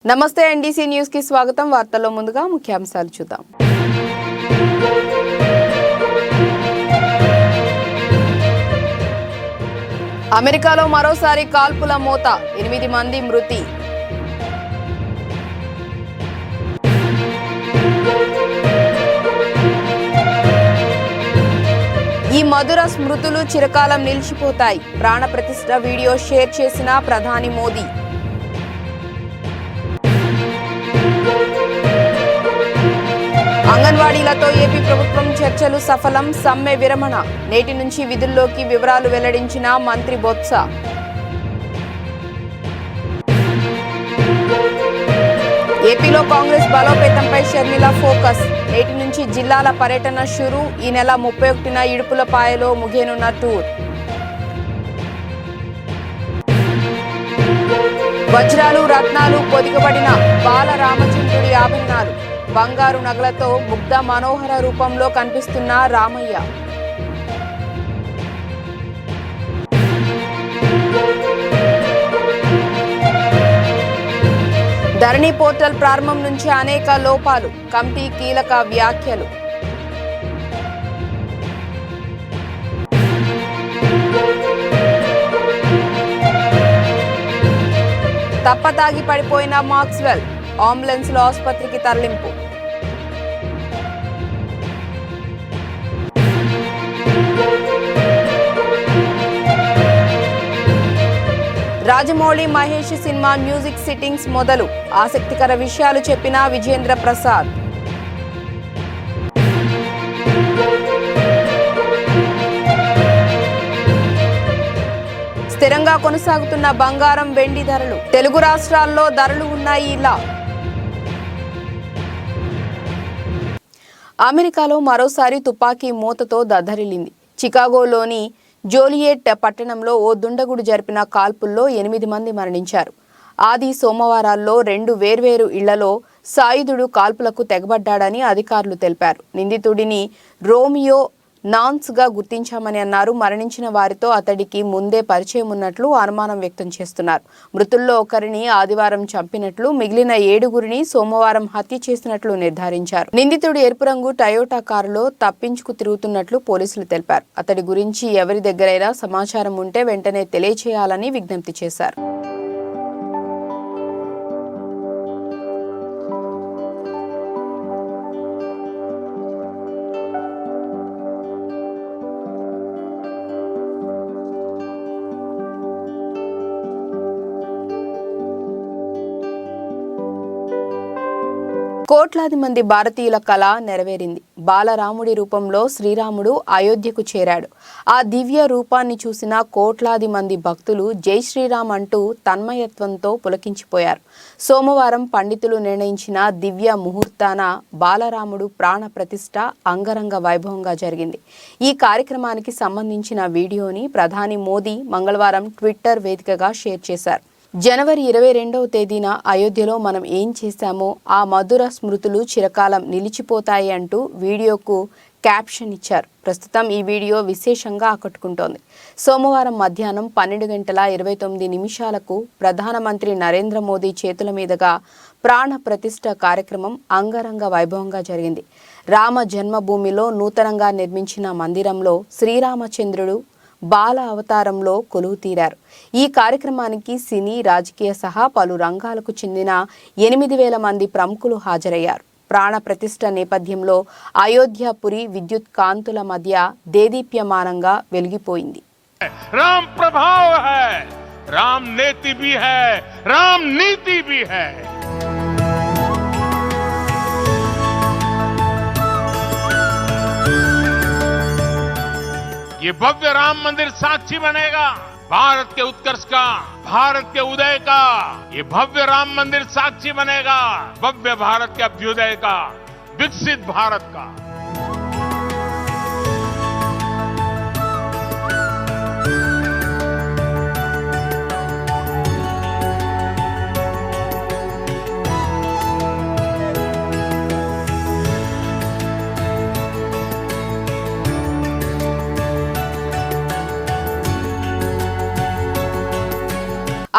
నమస్తే NDC news కి స్వాగతం. వార్తల్లో ముందుగా ముఖ్యాంశాలు చూద్దాం. అమెరికాలో మరోసారి కాల్పుల మోత, 8 మంది మృతి. ఈ మధుర స్మృతులు చిరకాలం నిలిచిపోతాయి. ప్రాణ ప్రతిష్ఠ వీడియో షేర్ చేసిన ప్రధాని మోదీ. అంగన్వాడీలతో ఏపీ ప్రభుత్వం చర్చలు సఫలం, సమ్మె విరమణ. నేటి నుంచి విధుల్లోకి వివరాలు వెల్లడించిన మంత్రి బొత్స. ఏపీలో కాంగ్రెస్ బలోపేతంపై షర్మిల ఫోకస్. నేటి నుంచి జిల్లాల పర్యటన షురు. ఈ నెల 31న ఇడుపులపాయలో ముగియనున్న టూర్. వజ్రాలు రత్నాలు పొదిగబడిన బాలరామచంద్రుడి ఆభరణాలు, బంగారు నగలతో ముగ్ధ మనోహర రూపంలో కనిపిస్తున్న రామయ్య. ధరణి పోర్టల్ ప్రారంభం నుంచి అనేక లోపాలు, కమిటీ కీలక వ్యాఖ్యలు. తప్పతాగి పడిపోయిన మాక్స్వెల్, అంబులెన్స్ లో ఆసుపత్రికి తరలింపు. Rajamouli Mahesh cinema music sittings మొదలు. ఆసక్తికర విషయాలు చెప్పిన విజేంద్ర ప్రసాద్. స్థిరంగా కొనసాగుతున్న బంగారం వెండి ధరలు. తెలుగు రాష్ట్రాల్లో ధరలు ఉన్నాయి ఇలా. అమెరికాలో మరోసారి తుపాకీ మూతతో దద్దరిల్లింది. చికాగోలోని జోలియట్ పట్టణంలో ఓ దుండగుడు జరిపిన కాల్పుల్లో 8 మంది మరణించారు. ఆది సోమవారాల్లో 2 వేర్వేరు ఇళ్లలో సాయుధుడు కాల్పులకు తెగబడ్డాడని అధికారులు తెలిపారు. నిందితుడిని రోమియో నాన్స్ గా గుర్తించామని అన్నారు. మరణించిన వారితో అతడికి ముందే పరిచయం ఉన్నట్లు అనుమానం వ్యక్తం చేస్తున్నారు. మృతుల్లో ఒకరిని ఆదివారం చంపినట్లు, మిగిలిన 7గురిని సోమవారం హత్య చేసినట్లు నిర్ధారించారు. నిందితుడు ఎరుపు రంగు టయోటా కారులో తప్పించుకు తిరుగుతున్నట్లు పోలీసులు తెలిపారు. అతడి గురించి ఎవరి దగ్గరైనా సమాచారం ఉంటే వెంటనే తెలియచేయాలని విజ్ఞప్తి చేశారు. కోట్లాది మంది భారతీయుల కళ నెరవేరింది. బాలరాముడి రూపంలో శ్రీరాముడు అయోధ్యకు చేరాడు. ఆ దివ్య రూపాన్ని చూసిన కోట్లాది మంది భక్తులు జై శ్రీరామ్ అంటూ తన్మయత్వంతో పులకించిపోయారు. సోమవారం పండితులు నిర్ణయించిన దివ్య ముహూర్తాన బాలరాముడు ప్రాణ ప్రతిష్ఠ అంగరంగ వైభవంగా జరిగింది. ఈ కార్యక్రమానికి సంబంధించిన వీడియోని ప్రధాని మోదీ మంగళవారం ట్విట్టర్ వేదికగా షేర్ చేశారు. జనవరి 22వ తేదీన అయోధ్యలో మనం ఏం చేశామో ఆ మధుర స్మృతులు చిరకాలం నిలిచిపోతాయి అంటూ వీడియోకు క్యాప్షన్ ఇచ్చారు. ప్రస్తుతం ఈ వీడియో విశేషంగా ఆకట్టుకుంటోంది. సోమవారం మధ్యాహ్నం 12:29 ప్రధానమంత్రి నరేంద్ర మోదీ చేతుల మీదుగా ప్రాణ ప్రతిష్ఠ కార్యక్రమం అంగరంగ వైభవంగా జరిగింది. రామ జన్మభూమిలో నూతనంగా నిర్మించిన మందిరంలో శ్రీరామచంద్రుడు బాల అవతారంలో కొలువు తీరారు. ఈ కార్యక్రమానికి సినీ, రాజకీయ సహా పలు రంగాలకు చెందిన 8,000 మంది ప్రముఖులు హాజరయ్యారు. ప్రాణ ప్రతిష్ఠ నేపథ్యంలో అయోధ్యపురి విద్యుత్ కాంతుల మధ్య దేదీప్యమానంగా వెలిగిపోయింది. రామ్ ప్రభావ హై, రామ్ నేతి భీ హై, రామ్ నీతి భీ హై. ये भव्य राम मंदिर साक्षी बनेगा भारत के उत्कर्ष का, भारत के उदय का. ये भव्य राम मंदिर साक्षी बनेगा भव्य भारत के अभ्युदय का, विकसित भारत का.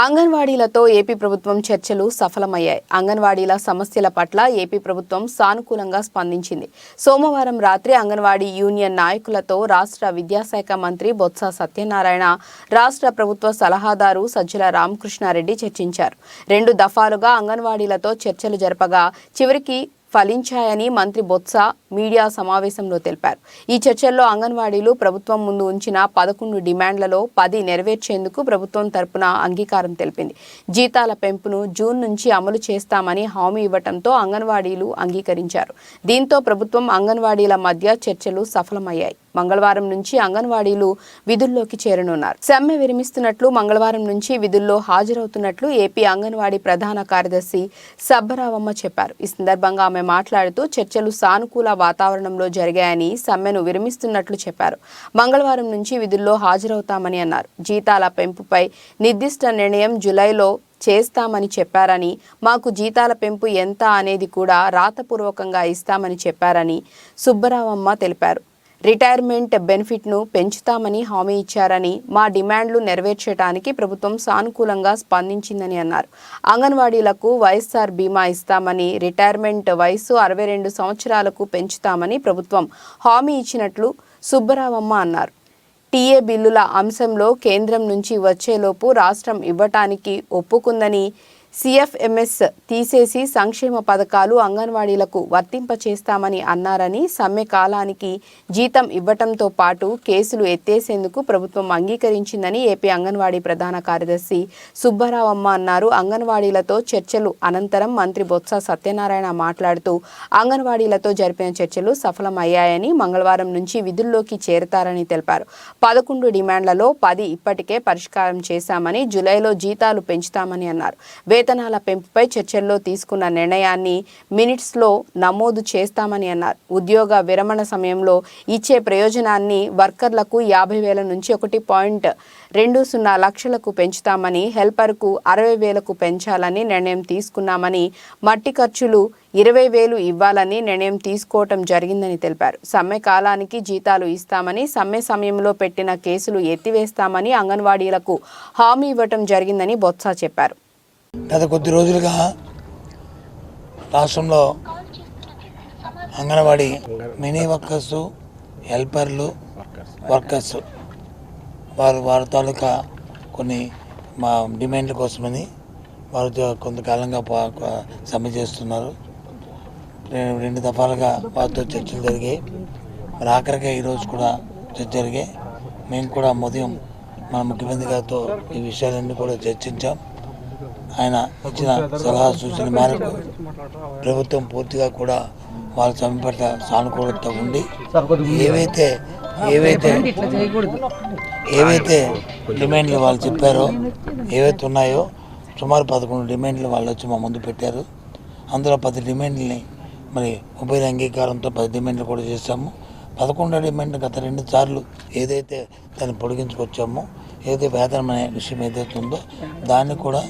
అంగన్వాడీలతో ఏపీ ప్రభుత్వం చర్చలు సఫలమయ్యాయి. అంగన్వాడీల సమస్యల పట్ల ఏపీ ప్రభుత్వం సానుకూలంగా స్పందించింది. సోమవారం రాత్రి అంగన్వాడీ యూనియన్ నాయకులతో రాష్ట్ర విద్యాశాఖ మంత్రి బొత్స సత్యనారాయణ, రాష్ట్ర ప్రభుత్వ సలహాదారు సజ్జల రామకృష్ణారెడ్డి చర్చించారు. 2 దఫాలుగా అంగన్వాడీలతో చర్చలు జరపగా చివరికి ఫలించాయని మంత్రి బొత్స మీడియా సమావేశంలో తెలిపారు. ఈ చర్చల్లో అంగన్వాడీలు ప్రభుత్వం ముందు ఉంచిన 11 డిమాండ్లలో 10 నెరవేర్చేందుకు ప్రభుత్వం తరపున అంగీకారం తెలిపింది. జీతాల పెంపును జూన్ నుంచి అమలు చేస్తామని హామీ ఇవ్వడంతో అంగన్వాడీలు అంగీకరించారు. దీంతో ప్రభుత్వం అంగన్వాడీల మధ్య చర్చలు సఫలమయ్యాయి. మంగళవారం నుంచి అంగన్వాడీలు విధుల్లోకి చేరనున్నారు. సమ్మె విరమిస్తున్నట్లు, మంగళవారం నుంచి విధుల్లో హాజరవుతున్నట్లు ఏపీ అంగన్వాడీ ప్రధాన కార్యదర్శి సబ్బరావమ్మ చెప్పారు. ఈ సందర్భంగా ఆమె మాట్లాడుతూ చర్చలు సానుకూల వాతావరణంలో జరిగాయని, సమ్మెను విరమిస్తున్నట్లు చెప్పారు. మంగళవారం నుంచి విధుల్లో హాజరవుతామని అన్నారు. జీతాల పెంపుపై నిర్దిష్ట నిర్ణయం జూలైలో చేస్తామని చెప్పారని, మాకు జీతాల పెంపు ఎంత అనేది కూడా రాతపూర్వకంగా ఇస్తామని చెప్పారని సుబ్బరావమ్మ తెలిపారు. రిటైర్మెంట్ బెనిఫిట్ను పెంచుతామని హామీ ఇచ్చారని, మా డిమాండ్లు నెరవేర్చడానికి ప్రభుత్వం సానుకూలంగా స్పందించిందని అన్నారు. అంగన్వాడీలకు వైఎస్ఆర్ బీమా ఇస్తామని, రిటైర్మెంట్ వయసు 62 సంవత్సరాలకు పెంచుతామని ప్రభుత్వం హామీ ఇచ్చినట్లు సుబ్బరావమ్మ అన్నారు. టీఏ బిల్లుల అంశంలో కేంద్రం నుంచి వచ్చేలోపు రాష్ట్రం ఇవ్వటానికి ఒప్పుకుందని, సిఎఫ్ఎంఎస్ తీసేసి సంక్షేమ పథకాలు అంగన్వాడీలకు వర్తింపచేస్తామని అన్నారని, సమ్మె కాలానికి జీతం ఇవ్వటంతో పాటు కేసులు ఎత్తేసేందుకు ప్రభుత్వం అంగీకరించిందని ఏపీ అంగన్వాడీ ప్రధాన కార్యదర్శి సుబ్బరావమ్మ అన్నారు. అంగన్వాడీలతో చర్చలు అనంతరం మంత్రి బొత్స సత్యనారాయణ మాట్లాడుతూ అంగన్వాడీలతో జరిపిన చర్చలు సఫలమయ్యాయని, మంగళవారం నుంచి విధుల్లోకి చేరతారని తెలిపారు. 11 డిమాండ్లలో 10 ఇప్పటికే పరిష్కారం చేశామని, జూలైలో జీతాలు పెంచుతామని అన్నారు. వేతనాల పెంపుపై చర్చల్లో తీసుకున్న నిర్ణయాన్ని మినిట్స్లో నమోదు చేస్తామని అన్నారు. ఉద్యోగ విరమణ సమయంలో ఇచ్చే ప్రయోజనాన్ని వర్కర్లకు 50,000 నుంచి 1.20 లక్షలకు పెంచుతామని, హెల్పర్కు 60,000కు పెంచాలని నిర్ణయం తీసుకున్నామని, మట్టి ఖర్చులు 20,000 ఇవ్వాలని నిర్ణయం తీసుకోవటం జరిగిందని తెలిపారు. సమ్మె కాలానికి జీతాలు ఇస్తామని, సమ్మె సమయంలో పెట్టిన కేసులు ఎత్తివేస్తామని అంగన్వాడీలకు హామీ ఇవ్వటం జరిగిందని బొత్స చెప్పారు. గత కొద్ది రోజులుగా రాష్ట్రంలో అంగన్వాడీ మినీ వర్కర్స్, హెల్పర్లు, వర్కర్స్ వారి తాలూకా కొన్ని మా డిమాండ్ల కోసమని వారు కొంతకాలంగా సమ్మె చేస్తున్నారు. 2 దఫాలుగా వారితో చర్చలు జరిగాయి. మరి ఆఖరిగా ఈరోజు కూడా చర్చ జరిగాయి. మేము కూడా ఉదయం మన ముఖ్యమంత్రి గారితో ఈ విషయాలన్నీ కూడా చర్చించాం. ఆయన ఇచ్చిన సలహా సూచన మేరకు ప్రభుత్వం పూర్తిగా కూడా వాళ్ళ సమ్మె పట్ల సానుకూలత ఉండి ఏవైతే డిమాండ్లు వాళ్ళు చెప్పారో, ఏవైతే ఉన్నాయో సుమారు 11 డిమాండ్లు వాళ్ళు వచ్చి మా ముందు పెట్టారు. అందులో 10 డిమాండ్లని మరి ఉభయ అంగీకారంతో 10 డిమాండ్లు కూడా చేశాము. 11 డిమాండ్ గత 2 సార్లు ఏదైతే దాన్ని పొడిగించుకొచ్చామో, ఏదైతే వేతనం అనే విషయం ఏదైతే ఉందో దాన్ని కూడా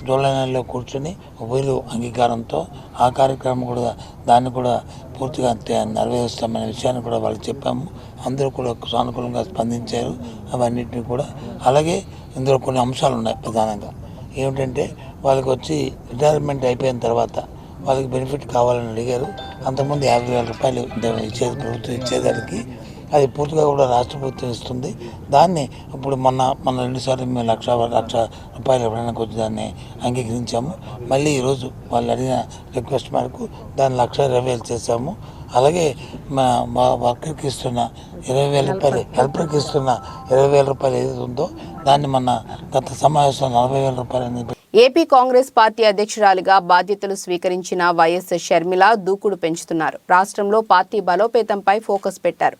జూలై నెలలో కూర్చొని ఉభయలు అంగీకారంతో ఆ కార్యక్రమం కూడా దాన్ని కూడా పూర్తిగా నెరవేరుస్తామనే విషయాన్ని కూడా వాళ్ళు చెప్పాము. అందరూ కూడా సానుకూలంగా స్పందించారు అవన్నిటిని కూడా. అలాగే ఇందులో కొన్ని అంశాలు ఉన్నాయి. ప్రధానంగా ఏమిటంటే వాళ్ళకి వచ్చి రిటైర్మెంట్ అయిపోయిన తర్వాత వాళ్ళకి బెనిఫిట్ కావాలని అడిగారు. అంతకుముందు 50,000 రూపాయలు ఇచ్చేది ప్రభుత్వం ఇచ్చేదానికి, అది పూర్తిగా కూడా రాష్ట్ర ప్రభుత్వం ఇస్తుంది. దాన్ని ఇప్పుడు మొన్న 2 సార్లు మేము 1,00,000 రూపాయలు ఇవ్వడానికి వచ్చి దాన్ని అంగీకరించాము. మళ్ళీ ఈరోజు వాళ్ళు అడిగిన రిక్వెస్ట్ మేరకు దాన్ని 1,20,000 చేశాము. అలాగే మా వర్కర్కి ఇస్తున్న 20,000 రూపాయలు, హెల్పర్కి ఇస్తున్న 20,000 రూపాయలు ఏదైతే ఉందో దాన్ని మన గత సమావేశంలో 40,000 రూపాయలు అనేది. ఏపీ కాంగ్రెస్ పార్టీ అధ్యక్షురాలిగా బాధ్యతలు స్వీకరించిన వైఎస్ షర్మిల దూకుడు పెంచుతున్నారు. రాష్ట్రంలో పార్టీ బలోపేతంపై ఫోకస్ పెట్టారు.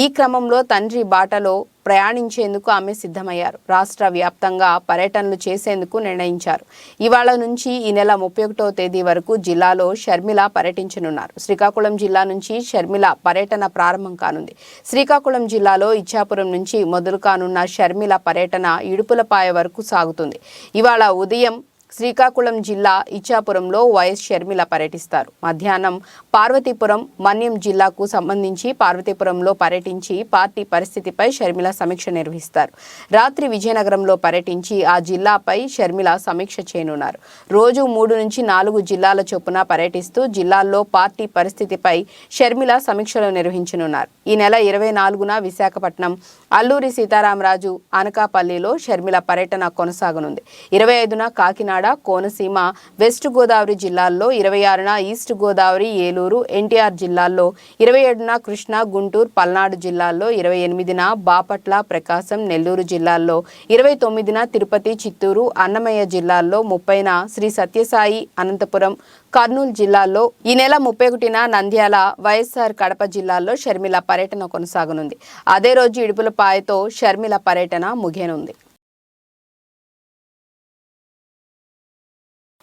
ఈ క్రమంలో తండ్రి బాటలో ప్రయాణించేందుకు ఆమె సిద్ధమయ్యారు. రాష్ట్ర వ్యాప్తంగా పర్యటనలు చేసేందుకు నిర్ణయించారు. ఇవాళ నుంచి ఈ నెల 31వ తేదీ వరకు జిల్లాలో షర్మిల పర్యటించనున్నారు. శ్రీకాకుళం జిల్లా నుంచి షర్మిల పర్యటన ప్రారంభం కానుంది. శ్రీకాకుళం జిల్లాలో ఇచ్చాపురం నుంచి మొదలు కానున్న షర్మిల పర్యటన ఇడుపులపాయ వరకు సాగుతుంది. ఇవాళ ఉదయం శ్రీకాకుళం జిల్లా ఇచ్చాపురంలో వైఎస్ షర్మిల పర్యటిస్తారు. మధ్యాహ్నం పార్వతీపురం, మన్యం జిల్లాకు సంబంధించి పార్వతీపురంలో పర్యటించి పార్టీ పరిస్థితిపై షర్మిల సమీక్ష నిర్వహిస్తారు. రాత్రి విజయనగరంలో పర్యటించి ఆ జిల్లాపై షర్మిల సమీక్ష చేయనున్నారు. రోజు 3 నుంచి 4 జిల్లాల చొప్పున పర్యటిస్తూ జిల్లాల్లో పార్టీ పరిస్థితిపై షర్మిల సమీక్షలు నిర్వహించనున్నారు. ఈ నెల 24న విశాఖపట్నం, అల్లూరి సీతారామరాజు, అనకాపల్లిలో షర్మిల పర్యటన కొనసాగనుంది. 25న కాకినాడ, కోనసీమ, వెస్ట్ గోదావరి జిల్లాల్లో, 26న ఈస్ట్ గోదావరి, ఏలూరు, ఎన్టీఆర్ జిల్లాల్లో, 27న కృష్ణా, గుంటూరు, పల్నాడు జిల్లాల్లో, 28న బాపట్ల, ప్రకాశం, నెల్లూరు జిల్లాల్లో, 29న తిరుపతి, చిత్తూరు, అన్నమయ్య జిల్లాల్లో, 30న శ్రీ సత్యసాయి, అనంతపురం, కర్నూలు జిల్లాల్లో, ఈ నెల 31న నంద్యాల, వైఎస్ఆర్ కడప జిల్లాల్లో షర్మిల పర్యటన కొనసాగనుంది. అదే రోజు ఇడుపులపాయతో షర్మిల పర్యటన ముగియనుంది.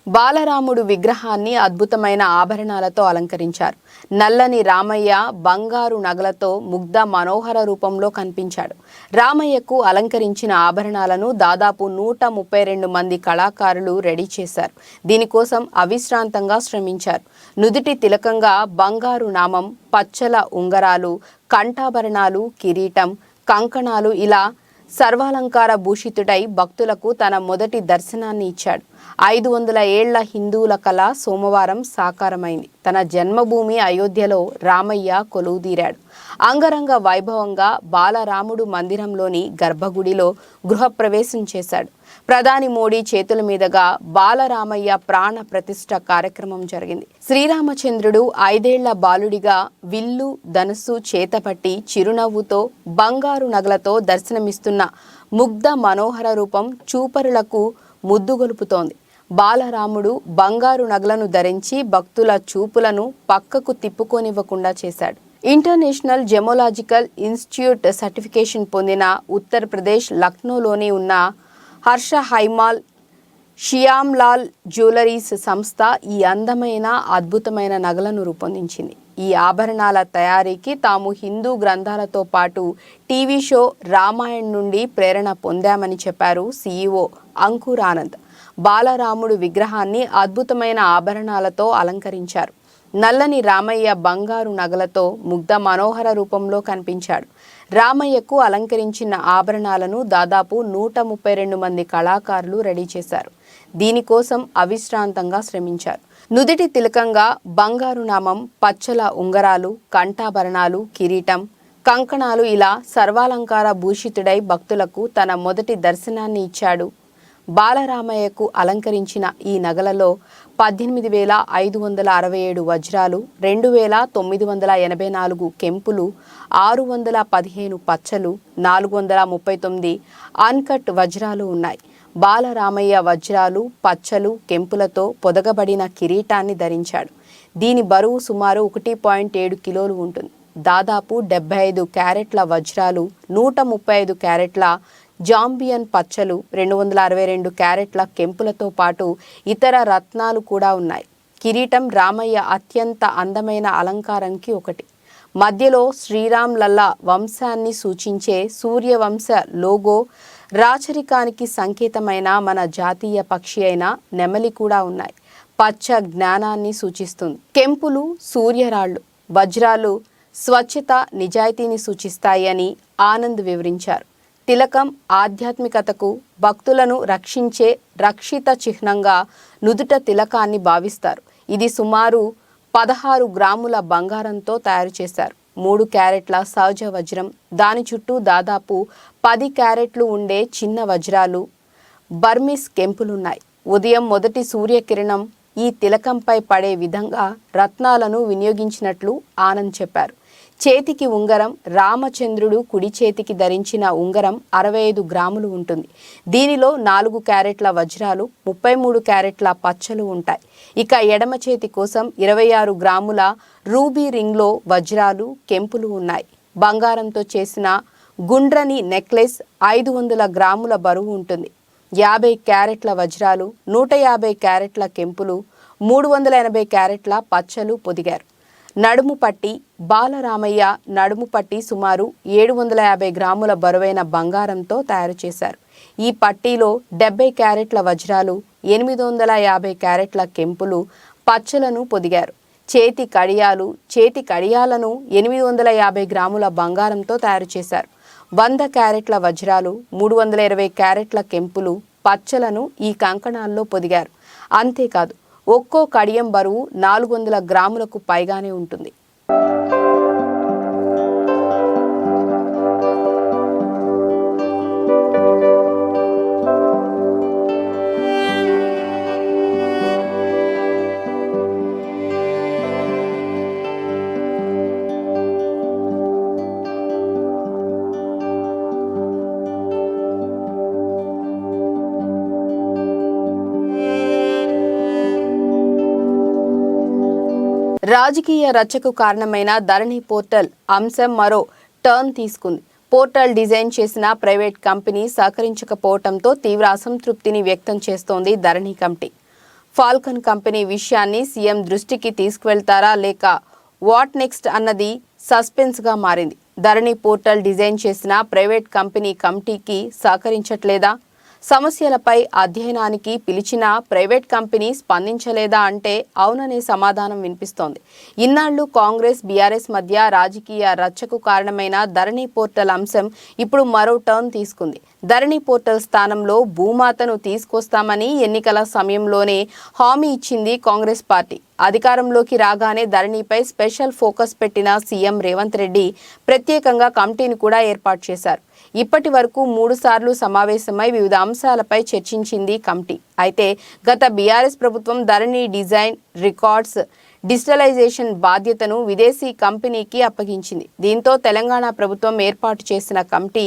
బాలరాముడు విగ్రహాన్ని అద్భుతమైన ఆభరణాలతో అలంకరించారు. నల్లని రామయ్య బంగారు నగలతో ముగ్ధ మనోహర రూపంలో కనిపించాడు. రామయ్యకు అలంకరించిన ఆభరణాలను దాదాపు 132 మంది కళాకారులు రెడీ చేశారు. దీనికోసం అవిశ్రాంతంగా శ్రమించారు. నుదిటి తిలకంగా బంగారు నామం, పచ్చల ఉంగరాలు, కంఠాభరణాలు, కిరీటం, కంకణాలు ఇలా సర్వాలంకార భూషితుడై భక్తులకు తన మొదటి దర్శనాన్ని ఇచ్చాడు. 500 ఏళ్ల హిందువుల కళ సోమవారం సాకారమైంది. తన జన్మభూమి అయోధ్యలో రామయ్య కొలువుదీరాడు. అంగరంగ వైభవంగా బాలరాముడు మందిరంలోని గర్భగుడిలో గృహప్రవేశం చేశాడు. ప్రధాని మోడీ చేతుల మీదుగా బాలరామయ్య ప్రాణ ప్రతిష్ఠ కార్యక్రమం జరిగింది. శ్రీరామచంద్రుడు 5 ఏళ్ల బాలుడిగా విల్లు, ధనుస్సు చేతపట్టి చిరునవ్వుతో బంగారు నగలతో దర్శనమిస్తున్న ముగ్ధ మనోహర రూపం చూపరులకు ముద్దుగొలుపుతోంది. బాలరాముడు బంగారు నగలను ధరించి భక్తుల చూపులను పక్కకు తిప్పుకోనివ్వకుండా చేశాడు. ఇంటర్నేషనల్ జెమోలాజికల్ ఇన్స్టిట్యూట్ సర్టిఫికేషన్ పొందిన ఉత్తరప్రదేశ్ లక్నోలోని ఉన్న హర్ష హైమాల్ షియామ్లాల్ జ్యువెలరీస్ సంస్థ ఈ అందమైన అద్భుతమైన నగలను రూపొందించింది. ఈ ఆభరణాల తయారీకి తాము హిందూ గ్రంథాలతో పాటు టీవీ షో రామాయణ్ నుండి ప్రేరణ పొందామని చెప్పారు సీఈఓ అంకుర్ ఆనంద్. బాలరాముడు విగ్రహాన్ని అద్భుతమైన ఆభరణాలతో అలంకరించారు. నల్లని రామయ్య బంగారు నగలతో ముగ్ధ మనోహర రూపంలో కనిపించాడు. రామయ్యకు అలంకరించిన ఆభరణాలను దాదాపు 132 మంది కళాకారులు రెడీ చేశారు. దీనికోసం అవిశ్రాంతంగా శ్రమించారు. నుదిటి తిలకంగా బంగారు నామం, పచ్చల ఉంగరాలు, కంఠాభరణాలు, కిరీటం, కంకణాలు ఇలా సర్వాలంకార భూషితుడై భక్తులకు తన మొదటి దర్శనాన్ని ఇచ్చాడు. బాలరామయ్యకు అలంకరించిన ఈ నగలలో 18,567 వజ్రాలు, 2,984 కెంపులు, 615 పచ్చలు, 439 అన్కట్ వజ్రాలు ఉన్నాయి. బాలరామయ్య వజ్రాలు, పచ్చలు, కెంపులతో పొదగబడిన కిరీటాన్ని ధరించాడు. దీని బరువు సుమారు 1.7 కిలోలు ఉంటుంది. దాదాపు 75 క్యారెట్ల వజ్రాలు, 135 క్యారెట్ల జాంబియన్ పచ్చలు, 262 క్యారెట్ల కెంపులతో పాటు ఇతర రత్నాలు కూడా ఉన్నాయి. కిరీటం రామయ్య అత్యంత అందమైన అలంకారంకి ఒకటి. మధ్యలో శ్రీరామ్ లల్లా వంశాన్ని సూచించే సూర్యవంశ లోగో, రాచరికానికి సంకేతమైన మన జాతీయ పక్షి అయిన నెమలి కూడా ఉన్నాయి. పచ్చ జ్ఞానాన్ని సూచిస్తుంది. కెంపులు సూర్యరాళ్ళు, వజ్రాలు స్వచ్ఛత, నిజాయితీని సూచిస్తాయి అని ఆనంద్ వివరించారు. తిలకం ఆధ్యాత్మికతకు, భక్తులను రక్షించే రక్షిత చిహ్నంగా నుదుట తిలకాన్ని భావిస్తారు. ఇది సుమారు 16 గ్రాముల బంగారంతో తయారు చేశారు. 3 క్యారెట్ల సహజ వజ్రం, దాని చుట్టూ దాదాపు 10 క్యారెట్లు ఉండే చిన్న వజ్రాలు, బర్మిస్ కెంపులున్నాయి. ఉదయం మొదటి సూర్యకిరణం ఈ తిలకంపై పడే విధంగా రత్నాలను వినియోగించినట్లు ఆనంద్ చెప్పారు. చేతికి ఉంగరం, రామచంద్రుడు కుడి చేతికి ధరించిన ఉంగరం 65 గ్రాములు ఉంటుంది. దీనిలో 4 క్యారెట్ల వజ్రాలు, 33 క్యారెట్ల పచ్చలు ఉంటాయి. ఇక ఎడమ చేతి కోసం 26 గ్రాముల రూబీ రింగ్లో వజ్రాలు, కెంపులు ఉన్నాయి. బంగారంతో చేసిన గుండ్రని నెక్లెస్ 500 గ్రాముల బరువు ఉంటుంది. 50 క్యారెట్ల వజ్రాలు, 150 క్యారెట్ల కెంపులు, 380 క్యారెట్ల పచ్చలు పొదిగారు. నడుము పట్టి, బాలరామయ్య నడుము పట్టి సుమారు 750 గ్రాముల బరువైన బంగారంతో తయారు చేశారు. ఈ పట్టీలో 70 క్యారెట్ల వజ్రాలు, 850 క్యారెట్ల కెంపులు పచ్చలను పొదిగారు. చేతి కడియాలను 850 గ్రాముల బంగారంతో తయారు చేశారు. 100 క్యారెట్ల వజ్రాలు, 320 క్యారెట్ల కెంపులు పచ్చలను ఈ కంకణాల్లో పొదిగారు. అంతేకాదు ఒక్కో కడియం బరువు 400 గ్రాములకు పైగానే ఉంటుంది. రాజకీయ రచ్చకు కారణమైన ధరణి పోర్టల్ అంశం మరో టర్న్ తీసుకుంది. పోర్టల్ డిజైన్ చేసిన ప్రైవేట్ కంపెనీ సహకరించకపోవడంతో తీవ్ర అసంతృప్తిని వ్యక్తం చేస్తోంది ధరణి కమిటీ. ఫాల్కన్ కంపెనీ విషయాన్ని సీఎం దృష్టికి తీసుకువెళ్తారా లేక వాట్ నెక్స్ట్ అన్నది సస్పెన్స్గా మారింది. ధరణి పోర్టల్ డిజైన్ చేసిన ప్రైవేట్ కంపెనీ కమిటీకి సహకరించట్లేదా? సమస్యలపై అధ్యయనానికి పిలిచిన ప్రైవేట్ కంపెనీ స్పందించలేదా అంటే అవుననే సమాధానం వినిపిస్తోంది. ఇన్నాళ్లు కాంగ్రెస్ బీఆర్ఎస్ మధ్య రాజకీయ రచ్చకు కారణమైన ధరణి పోర్టల్ అంశం ఇప్పుడు మరో టర్న్ తీసుకుంది. ధరణి పోర్టల్ స్థానంలో భూమాతను తీసుకొస్తామని ఎన్నికల సమయంలోనే హామీ ఇచ్చింది కాంగ్రెస్ పార్టీ. అధికారంలోకి రాగానే ధరణిపై స్పెషల్ ఫోకస్ పెట్టిన సీఎం రేవంత్ రెడ్డి ప్రత్యేకంగా కమిటీని కూడా ఏర్పాటు చేశారు. ఇప్పటి వరకు 3 సార్లు సమావేశమై వివిధ అంశాలపై చర్చించింది కమిటీ. అయితే గత బీఆర్ఎస్ ప్రభుత్వం ధరణి డిజైన్, రికార్డ్స్, డిజిటలైజేషన్ బాధ్యతను విదేశీ కంపెనీకి అప్పగించింది. దీంతో తెలంగాణ ప్రభుత్వం ఏర్పాటు చేసిన కమిటీ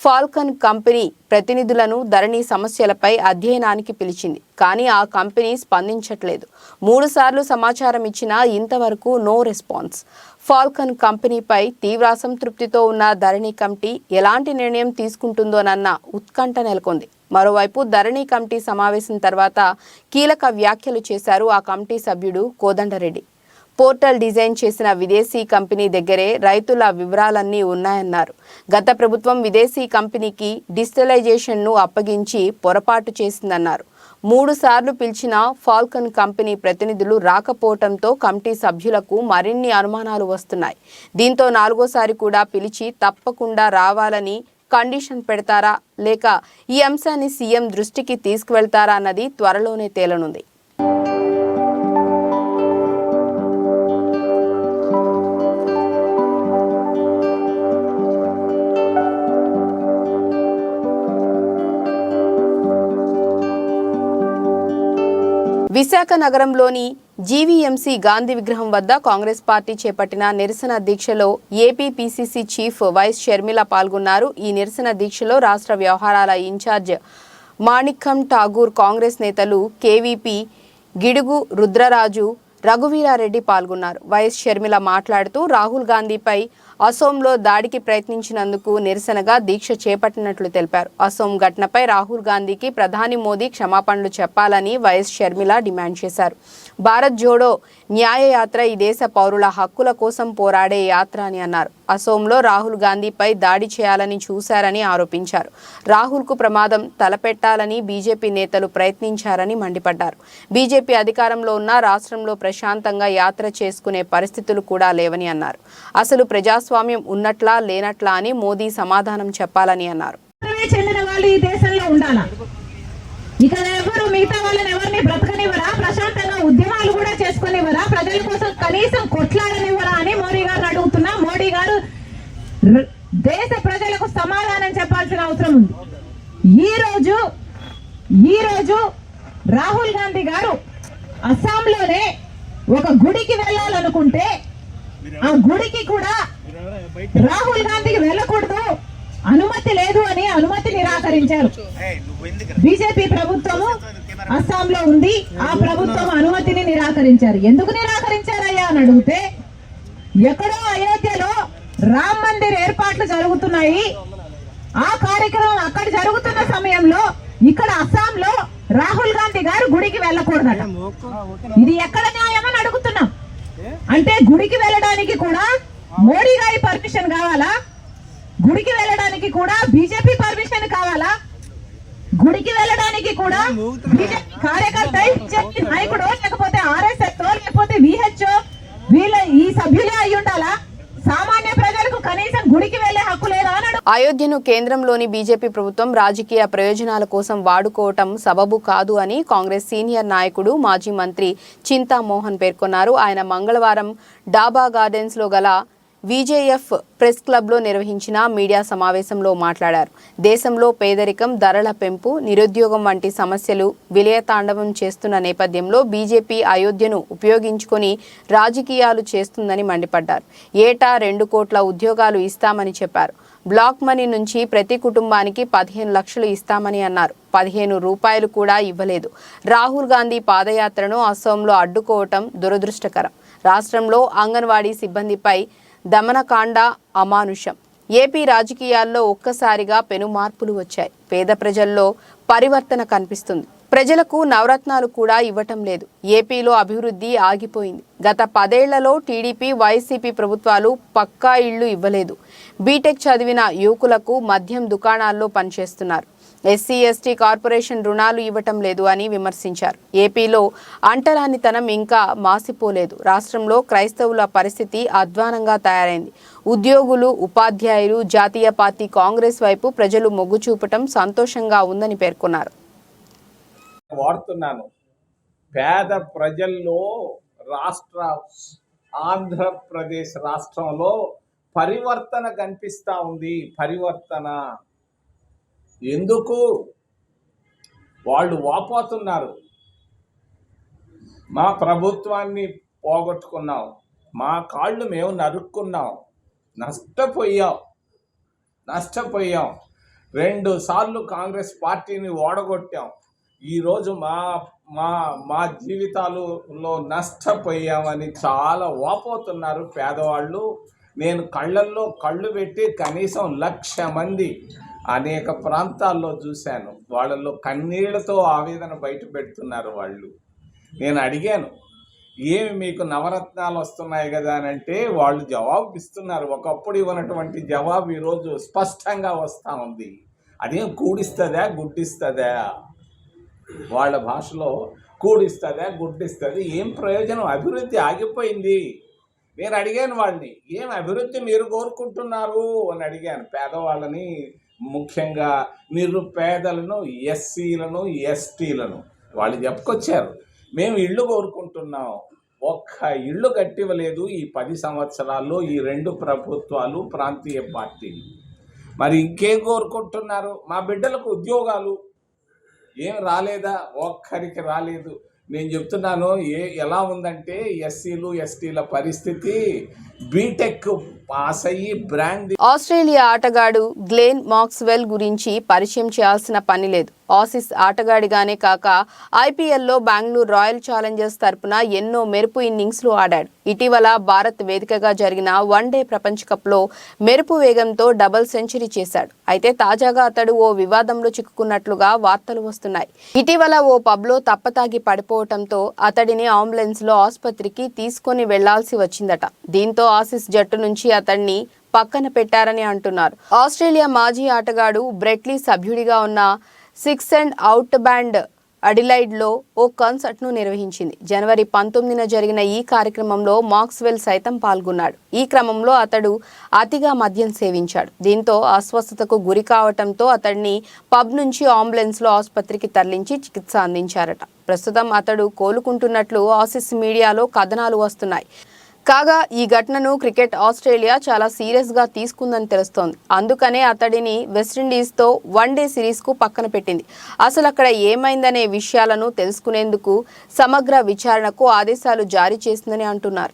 ఫాల్కన్ కంపెనీ ప్రతినిధులను ధరణి సమస్యలపై అధ్యయనానికి పిలిచింది. కానీ ఆ కంపెనీ స్పందించట్లేదు. 3 సార్లు సమాచారం ఇచ్చినా ఇంతవరకు నో రెస్పాన్స్. ఫాల్కన్ కంపెనీపై తీవ్ర అసంతృప్తితో ఉన్న ధరణి కమిటీ ఎలాంటి నిర్ణయం తీసుకుంటుందోనన్న ఉత్కంఠ నెలకొంది. మరోవైపు ధరణి కమిటీ సమావేశం తర్వాత కీలక వ్యాఖ్యలు చేశారు ఆ కమిటీ సభ్యుడు కోదండరెడ్డి. పోర్టల్ డిజైన్ చేసిన విదేశీ కంపెనీ దగ్గరే రైతుల వివరాలన్నీ ఉన్నాయన్నారు. గత ప్రభుత్వం విదేశీ కంపెనీకి డిజిటలైజేషన్ను అప్పగించి పొరపాటు చేసిందన్నారు. 3 సార్లు పిలిచిన ఫాల్కన్ కంపెనీ ప్రతినిధులు రాకపోవడంతో కమిటీ సభ్యులకు మరిన్ని అనుమానాలు వస్తున్నాయి. దీంతో 4వసారి కూడా పిలిచి తప్పకుండా రావాలని కండిషన్ పెడతారా లేక ఈ అంశాన్ని సీఎం దృష్టికి తీసుకువెళ్తారా అన్నది త్వరలోనే తేలనుంది. విశాఖ నగరంలోని జీవీఎంసీ గాంధీ విగ్రహం వద్ద కాంగ్రెస్ పార్టీ చేపట్టిన నిరసన దీక్షలో AP PCC chief YS Sharmila పాల్గొన్నారు. ఈ నిరసన దీక్షలో రాష్ట్ర వ్యవహారాల ఇన్ఛార్జ్ మాణిక్కం ఠాగూర్, కాంగ్రెస్ నేతలు కేవీపీ, గిడుగు రుద్రరాజు, రఘువీరారెడ్డి పాల్గొన్నారు. వైఎస్ షర్మిల మాట్లాడుతూ రాహుల్ గాంధీపై అసోంలో దాడికి ప్రయత్నించినందుకు నిరసనగా దీక్ష చేపట్టినట్లు తెలిపారు. అసోం ఘటనపై రాహుల్ గాంధీకి ప్రధాని మోదీ క్షమాపణలు చెప్పాలని వైఎస్ షర్మిల డిమాండ్ చేశారు. భారత్ జోడో న్యాయయాత్ర ఈ దేశ పౌరుల హక్కుల కోసం పోరాడే యాత్ర అని అన్నారు. అసోంలో రాహుల్ గాంధీపై దాడి చేయాలని చూశారని ఆరోపించారు. రాహుల్కు ప్రమాదం తలపెట్టాలని బీజేపీ నేతలు ప్రయత్నించారని మండిపడ్డారు. బీజేపీ అధికారంలో ఉన్న రాష్ట్రంలో ప్రశాంతంగా యాత్ర చేసుకునే పరిస్థితులు కూడా లేవని అన్నారు. అసలు ప్రజాస్వామ్యం ఉన్నట్లా లేనట్లా అని మోదీ సమాధానం చెప్పాలని అన్నారు. ఇక్కడ ఎవరు మిగతా వాళ్ళని ఎవరిని బ్రతకనివ్వరా, ప్రశాంతంగా ఉద్యమాలు కూడా చేసుకునివ్వరా, ప్రజల కోసం కనీసం కొట్లాడనివ్వరా అని మోడీ గారు అడుగుతున్నా. మోడీ గారు దేశ ప్రజలకు సమాధానం చెప్పాల్సిన అవసరం ఉంది. ఈ రోజు రాహుల్ గాంధీ గారు అస్సాంలోనే ఒక గుడికి వెళ్ళాలనుకుంటే ఆ గుడికి కూడా రాహుల్ గాంధీకి వెళ్ళకూడదు, అనుమతి లేదు అని అనుమతి నిరాకరించారు. బీజేపీ ప్రభుత్వము అస్సాంలో ఉంది, ఆ ప్రభుత్వం అనుమతిని నిరాకరించారు. ఎందుకు నిరాకరించారయ్యా అని అడిగితే, ఎక్కడో అయోధ్యలో రామ్ మందిర్ ఏర్పాట్లు జరుగుతున్నాయి, ఆ కార్యక్రమం అక్కడ జరుగుతున్న సమయంలో ఇక్కడ అస్సాంలో రాహుల్ గాంధీ గారు గుడికి వెళ్ళకూడదట. ఇది ఎక్కడ న్యాయం అని అడుగుతున్నాం. అంటే గుడికి వెళ్ళడానికి కూడా మోడీ గారి పర్మిషన్ కావాలా? గుడికి వెళ్ళడానికి కూడా బీజేపీ పర్మిషన్ కావాలా? గుడికి వెళ్ళడానికి కూడా బీజేపీ కార్యకర్త బీజేపీ నాయకుడు లేకపోతే ఆర్ఎస్ఎస్ లేకపోతే విహెచ్ఓ వీళ్ళ ఈ సభ్యులే అయి ఉండాలా? సామాన్య ప్రజలకు కనీసం గుడికి వెళ్లే హక్కు లేదా అన్నాడు. అయోధ్యను కేంద్రంలోని బీజేపీ ప్రభుత్వం రాజకీయ ప్రయోజనాల కోసం వాడుకోవటం సబబు కాదు అని కాంగ్రెస్ సీనియర్ నాయకుడు మాజీ మంత్రి చింతామోహన్ పేర్కొన్నారు. ఆయన మంగళవారం డాబా గార్డెన్స్ లో గల విజేఎఫ్ ప్రెస్ క్లబ్లో నిర్వహించిన మీడియా సమావేశంలో మాట్లాడారు. దేశంలో పేదరికం, ధరల పెంపు, నిరుద్యోగం వంటి సమస్యలు విలయతాండవం చేస్తున్న నేపథ్యంలో బీజేపీ అయోధ్యను ఉపయోగించుకొని రాజకీయాలు చేస్తుందని మండిపడ్డారు. ఏటా 2 కోట్ల ఉద్యోగాలు ఇస్తామని చెప్పారు. బ్లాక్ మనీ నుంచి ప్రతి కుటుంబానికి 15 లక్షలు ఇస్తామని అన్నారు. 15 రూపాయలు కూడా ఇవ్వలేదు. రాహుల్ గాంధీ పాదయాత్రను అసోంలో అడ్డుకోవటం దురదృష్టకరం. రాష్ట్రంలో అంగన్వాడీ సిబ్బందిపై దమనకాండ అమానుషం. ఏపీ రాజకీయాల్లో ఒక్కసారిగా పెను మార్పులు వచ్చాయి. పేద ప్రజల్లో పరివర్తన కనిపిస్తుంది. ప్రజలకు నవరత్నాలు కూడా ఇవ్వటం లేదు. ఏపీలో అభివృద్ధి ఆగిపోయింది. గత 10 ఏళ్లలో టీడీపీ, వైసీపీ ప్రభుత్వాలు పక్కా ఇళ్లు ఇవ్వలేదు. బీటెక్ చదివిన యువకులకు మద్యం దుకాణాల్లో పనిచేస్తున్నారు. ఎస్సీ ఎస్టీ కార్పొరేషన్ రుణాలు ఇవ్వటం లేదు అని విమర్శించారు. ఏపీలో అంటరానితనం ఇంకా మాసిపోలేదు. రాష్ట్రంలో క్రైస్తవుల పరిస్థితి అధ్వానంగా తయారైంది. ఉద్యోగులు, ఉపాధ్యాయులు, జాతీయ పార్టీ కాంగ్రెస్ వైపు ప్రజలు మొగ్గు చూపటం సంతోషంగా ఉందని పేర్కొన్నారు. వాడుతున్నాను పేద ప్రజల్లో ఆంధ్రప్రదేశ్ రాష్ట్రంలో పరివర్తన కనిపిస్తా ఉంది. పరివర్తన ఎందుకు వాళ్ళు వాపోతున్నారు? మా ప్రభుత్వాన్ని పోగొట్టుకున్నాం, మా కాళ్ళు మేము నరుక్కున్నాం, నష్టపోయాం. 2 సార్లు కాంగ్రెస్ పార్టీని ఓడగొట్టాం. ఈరోజు మా జీవితాలలో నష్టపోయామని చాలా వాపోతున్నారు పేదవాళ్ళు. నేను కళ్ళల్లో కళ్ళు పెట్టి కనీసం 1,00,000 మంది అనేక ప్రాంతాల్లో చూశాను. వాళ్ళల్లో కన్నీళ్లతో ఆవేదన బయట పెడుతున్నారు వాళ్ళు. నేను అడిగాను, ఏమి మీకు నవరత్నాలు వస్తున్నాయి కదా అని అంటే వాళ్ళు జవాబు ఇస్తున్నారు. ఒకప్పుడు ఇవ్వనటువంటి జవాబు ఈరోజు స్పష్టంగా వస్తూ ఉంది. అదేం కూడిస్తుందా గుడ్డిస్తుందా? వాళ్ళ భాషలో కూడిస్తుందా గుడ్డిస్తుంది. ఏం ప్రయోజనం? అభివృద్ధి ఆగిపోయింది. నేను అడిగాను వాళ్ళని, ఏం అభివృద్ధి మీరు కోరుకుంటున్నారు అని అడిగాను. పేదవాళ్ళని, ముఖ్యంగా నిరుపేదలను, ఎస్సీలను, ఎస్టీలను. వాళ్ళు చెప్పుకొచ్చారు, మేము ఇళ్ళు కోరుకుంటున్నాం. ఒక్క ఇళ్ళు కట్టివ్వలేదు ఈ 10 సంవత్సరాల్లో ఈ 2 ప్రభుత్వాలు, ప్రాంతీయ పార్టీలు. మరి ఇంకేం కోరుకుంటున్నారు? మా బిడ్డలకు ఉద్యోగాలు ఏం రాలేదా? ఒక్కరికి రాలేదు. నేను చెప్తున్నాను ఎలా ఉందంటే ఎస్సీలు, ఎస్టీల పరిస్థితి బీటెక్ పాస్ అయ్యి బ్రాండ్. ఆస్ట్రేలియా ఆటగాడు గ్లెన్ మాక్స్వెల్ గురించి పరిచయం చేయాల్సిన పని లేదు. ఆసీస్ ఆటగాడిగానే కాక ఐపీఎల్లో బెంగళూరు రాయల్ ఛాలెంజర్స్ తరపున ఎన్నో మెరుపు ఇన్నింగ్స్లు ఆడాడు. ఇటీవల భారత్ వేదికగా జరిగిన వన్డే ప్రపంచ కప్లో మెరుపు వేగంతో డబుల్ సెంచరీ చేశాడు. అయితే తాజాగా అతడు ఓ వివాదంలో చిక్కుకున్నట్లుగా వార్తలు వస్తున్నాయి. ఇటీవల ఓ పబ్లో తప్పతాగి పడిపోవడంతో అతడిని అంబులెన్స్లో ఆసుపత్రికి తీసుకొని వెళ్లాల్సి వచ్చిందట. దీంతో ఆసీస్ జట్టు నుంచి అతడిని పక్కన పెట్టారని అంటున్నారు. ఆస్ట్రేలియా మాజీ ఆటగాడు బ్రెట్లీ సభ్యుడిగా ఉన్న 6 అండ్ అవుట్ బ్యాండ్ అడిలైడ్లో ఓ కాన్సర్ట్ను నిర్వహించింది. జనవరి 19న జరిగిన ఈ కార్యక్రమంలో మాక్స్వెల్ సైతం పాల్గొన్నాడు. ఈ క్రమంలో అతడు అతిగా మద్యం సేవించాడు. దీంతో అస్వస్థతకు గురి కావడంతో అతడిని పబ్ నుంచి అంబులెన్స్లో ఆసుపత్రికి తరలించి చికిత్స అందించారట. ప్రస్తుతం అతడు కోలుకుంటున్నట్లు ఆసీస్ మీడియాలో కథనాలు వస్తున్నాయి. కాగా ఈ ఘటనను క్రికెట్ ఆస్ట్రేలియా చాలా సీరియస్గా తీసుకుందని తెలుస్తోంది. అందుకనే అతడిని వెస్టిండీస్తో వన్డే సిరీస్కు పక్కన పెట్టింది. అసలు అక్కడ ఏమైందనే విషయాలను తెలుసుకునేందుకు సమగ్ర విచారణకు ఆదేశాలు జారీ చేసిందని అంటున్నారు.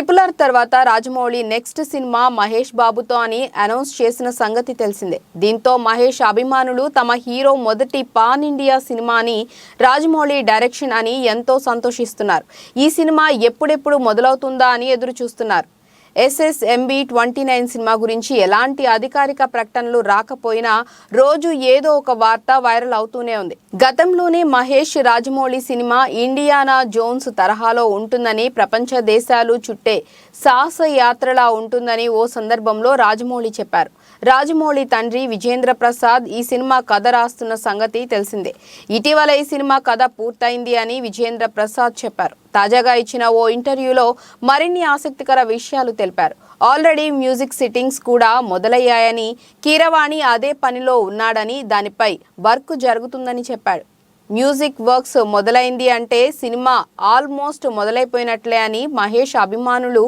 RRR తర్వాత రాజమౌళి నెక్స్ట్ సినిమా మహేష్ బాబుతో అని అనౌన్స్ చేసిన సంగతి తెలిసిందే. దీంతో మహేష్ అభిమానులు తమ హీరో మొదటి పాన్ ఇండియా సినిమాని రాజమౌళి డైరెక్షన్ అని ఎంతో సంతోషిస్తున్నారు. ఈ సినిమా ఎప్పుడెప్పుడు మొదలవుతుందా అని ఎదురు చూస్తున్నారు. SSMB 29 సినిమా గురించి ఎలాంటి అధికారిక ప్రకటనలు రాకపోయినా రోజు ఏదో ఒక వార్త వైరల్ అవుతూనే ఉంది. గతంలోనే Mahesh Rajamouli cinema Indiana Jones తరహాలో ఉంటుందని, ప్రపంచ దేశాలు చుట్టే సాహస యాత్రలా ఉంటుందని ఓ సందర్భంలో రాజమౌళి చెప్పారు. రాజమౌళి తండ్రి విజేంద్ర ప్రసాద్ ఈ సినిమా కథ రాస్తున్న సంగతి తెలిసిందే. ఇటీవల ఈ సినిమా కథ పూర్తయింది అని విజేంద్ర ప్రసాద్ చెప్పారు. తాజాగా ఇచ్చిన ఓ ఇంటర్వ్యూలో మరిన్ని ఆసక్తికర విషయాలు తెలిపారు. ఆల్రెడీ మ్యూజిక్ సిట్టింగ్స్ కూడా మొదలయ్యాయని, కీరవాణి అదే పనిలో ఉన్నాడని, దానిపై వర్క్ జరుగుతుందని చెప్పాడు. మ్యూజిక్ వర్క్స్ మొదలైంది అంటే సినిమా ఆల్మోస్ట్ మొదలైపోయినట్లే అని మహేష్ అభిమానులు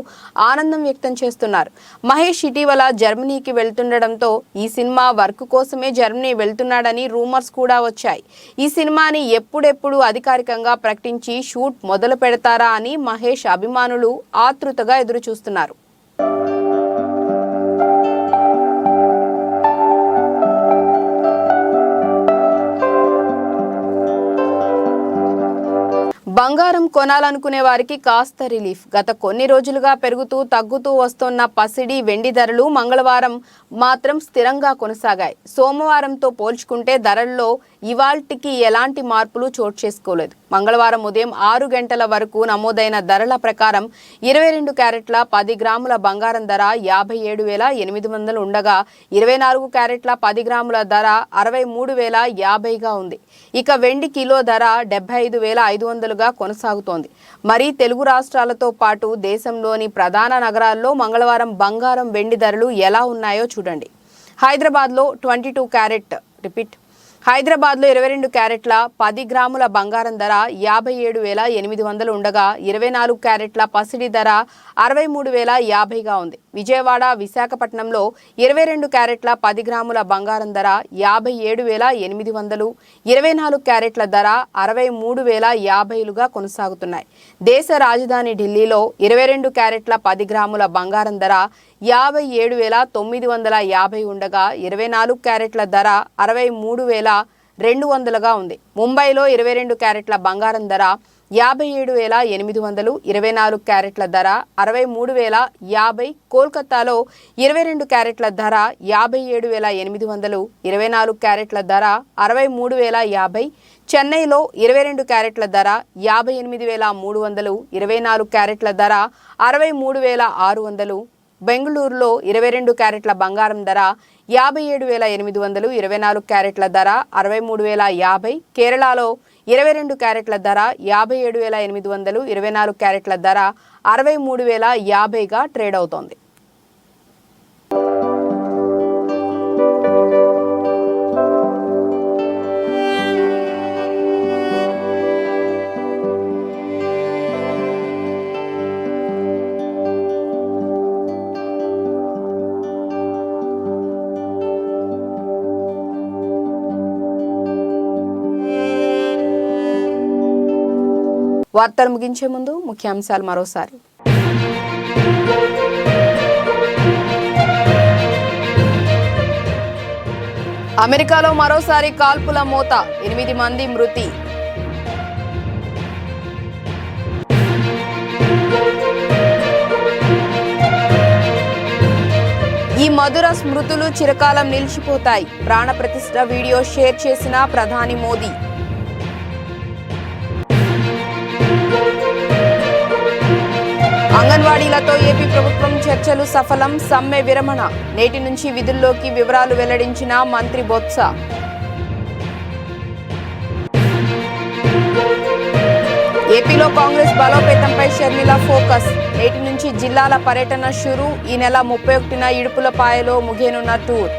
ఆనందం వ్యక్తం చేస్తున్నారు. మహేష్ ఇటీవల జర్మనీకి వెళ్తుండడంతో ఈ సినిమా వర్క్ కోసమే జర్మనీ వెళ్తున్నాడని రూమర్స్ కూడా వచ్చాయి. ఈ సినిమాని ఎప్పుడెప్పుడు అధికారికంగా ప్రకటించి షూట్ మొదలు పెడతారా అని మహేష్ అభిమానులు ఆతృతగా ఎదురు చూస్తున్నారు. బంగారం కొనాలనుకునే వారికి కాస్త రిలీఫ్. గత కొన్ని రోజులుగా పెరుగుతూ తగ్గుతూ వస్తున్న పసిడి, వెండి ధరలు మంగళవారం మాత్రం స్థిరంగా కొనసాగాయి. సోమవారంతో పోల్చుకుంటే ధరల్లో ఇవాల్టికి ఎలాంటి మార్పులు చోటు చేసుకోలేదు. మంగళవారం ఉదయం 6 గంటల వరకు నమోదైన ధరల ప్రకారం 22 క్యారెట్ల 10 గ్రాముల బంగారం ధర 57,800 ఉండగా 24 క్యారెట్ల 10 గ్రాముల ధర 63,050గా ఉంది. ఇక వెండి కిలో ధర 75,500గా కొనసాగుతోంది. మరి తెలుగు రాష్ట్రాలతో పాటు దేశంలోని ప్రధాన నగరాల్లో మంగళవారం బంగారం, వెండి ధరలు ఎలా ఉన్నాయో చూడండి. హైదరాబాద్లో 22 క్యారెట్ హైదరాబాద్లో 22 క్యారెట్ల 10 గ్రాముల బంగారం ధర 57,800 ఉండగా 24 క్యారెట్ల పసిడి ధర 63,050గా ఉంది. విజయవాడ, విశాఖపట్నంలో 22 క్యారెట్ల 10 గ్రాముల బంగారం ధర 57,800, 24 క్యారెట్ల ధర 63,050లుగా కొనసాగుతున్నాయి. దేశ రాజధాని ఢిల్లీలో 22 క్యారెట్ల 10 గ్రాముల బంగారం ధర 57,950 ఉండగా 24 క్యారెట్ల ధర 63,200గా ఉంది. ముంబైలో 22 క్యారెట్ల బంగారం ధర 57,800, 24 క్యారెట్ల ధర 63,050. కోల్కతాలో 22 క్యారెట్ల ధర 57,800, 24 క్యారెట్ల ధర 63,050. చెన్నైలో 22 క్యారెట్ల ధర 58,300, 24 క్యారెట్ల ధర 63,600. బెంగళూరులో 22 క్యారెట్ల బంగారం ధర 57,800, 24 క్యారెట్ల ధర 63,050. కేరళలో 22 క్యారెట్ల ధర 57,800, 24 క్యారెట్ల ధర 63,050గా ట్రేడ్ అవుతోంది. వార్తలు ముగించే ముందు ముఖ్యాంశాలు మరోసారి. అమెరికాలో మరోసారి కాల్పుల మోత, 8 మంది మృతి. ఈ మధుర స్మృతులు చిరకాలం నిలిచిపోతాయి. ప్రాణ ప్రతిష్ఠ వీడియో షేర్ చేసిన ప్రధాని మోదీ. అంగన్వాడీలతో ఏపీ ప్రభుత్వం చర్చలు సఫలం, సమ్మె విరమణ. నేటి నుంచి విధుల్లోకి వివరాలు వెల్లడించిన మంత్రి బొత్స. ఏపీలో కాంగ్రెస్ బలోపేతంపై షర్మిల ఫోకస్. నేటి నుంచి జిల్లాల పర్యటన షురు. ఈ నెల 31న ఇడుపులపాయలో ముగియనున్న టూర్.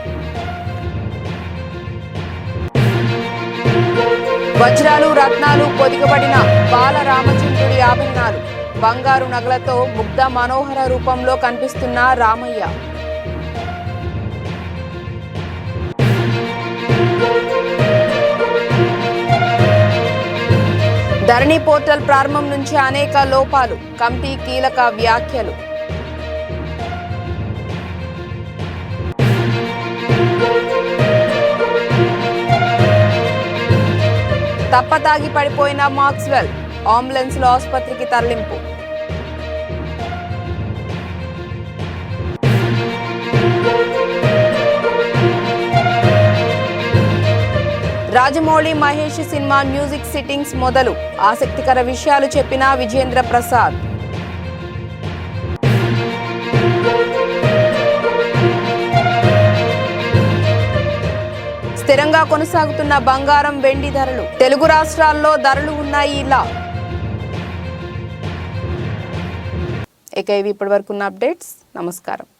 వజ్రాలు, రత్నాలు పొదిగబడిన బాల రామచంద్రుడి ఆభరణాలు. బంగారు నగలతో ముగ్ధ మనోహర రూపంలో కనిపిస్తున్న రామయ్య. ధరణి పోర్టల్ ప్రారంభం నుంచి అనేక లోపాలు. కమిటీ కీలక వ్యాఖ్యలు. తప్పతాగి పడిపోయిన మాక్స్వెల్. అంబులెన్స్ లో ఆసుపత్రికి తరలింపు. Rajamouli Mahesh cinema music sittings మొదలు. ఆసక్తికర విషయాలు చెప్పిన విజేంద్ర ప్రసాద్. స్థిరంగా కొనసాగుతున్న బంగారం వెండి ధరలు. తెలుగు రాష్ట్రాల్లో ధరలు ఉన్నాయి ఇలా. ఇక ఇవి ఇప్పటివరకు ఉన్న అప్డేట్స్. నమస్కారం.